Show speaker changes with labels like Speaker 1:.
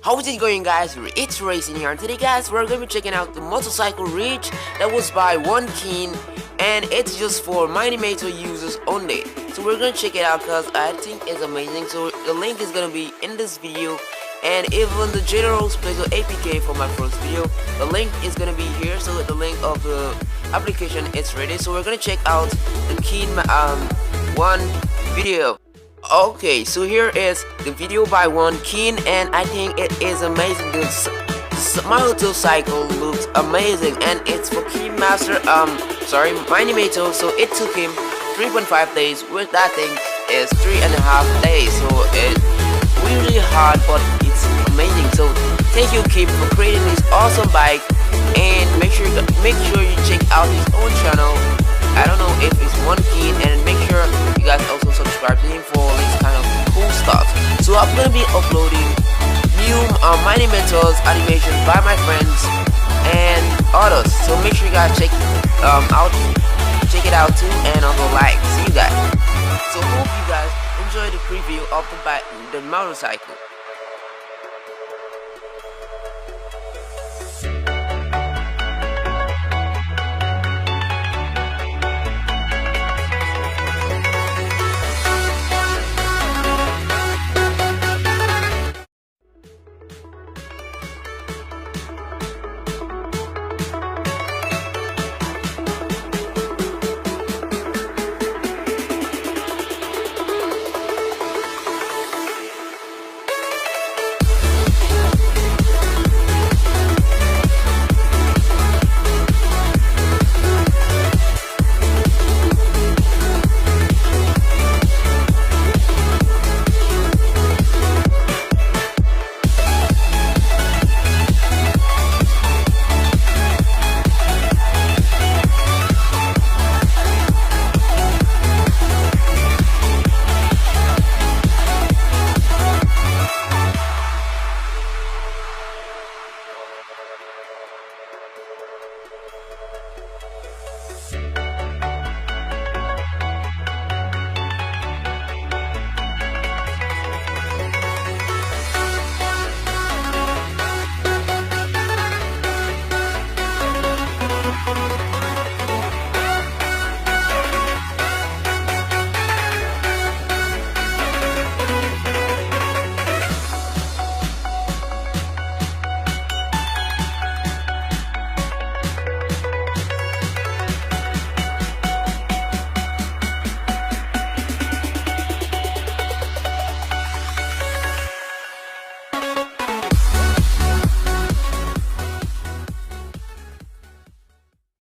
Speaker 1: How is it going, guys? It's Racing here, and today guys we're going to be checking out the motorcycle Reach that was by one Keen, and it's just for Mine-imator users only. So we're going to check it out because I think it's amazing. So the link is going to be in this video, and even the GeneralSplayzo Apk for my first video, the link is going to be here. So the link of the application is ready, so we're going to check out the Keen one video. Okay, so here is the video by one Keen, and I think it is amazing. This motorcycle looks amazing, and it's for Kinemaster, Mine-imator. So it took him 3.5 days, with that thing is 3.5 days. So it's really hard, but it's amazing. So thank you, Kim, for creating this awesome bike, and make sure you check out his own channel. I don't know if it's one Keen, and make sure you guys also subscribe to him for this kind of cool stuff. So I'm gonna be uploading new Mine-imator's animations by my friends and others. So make sure you guys check it out too, and also like. See you guys. So hope you guys enjoy the preview of the motorcycle.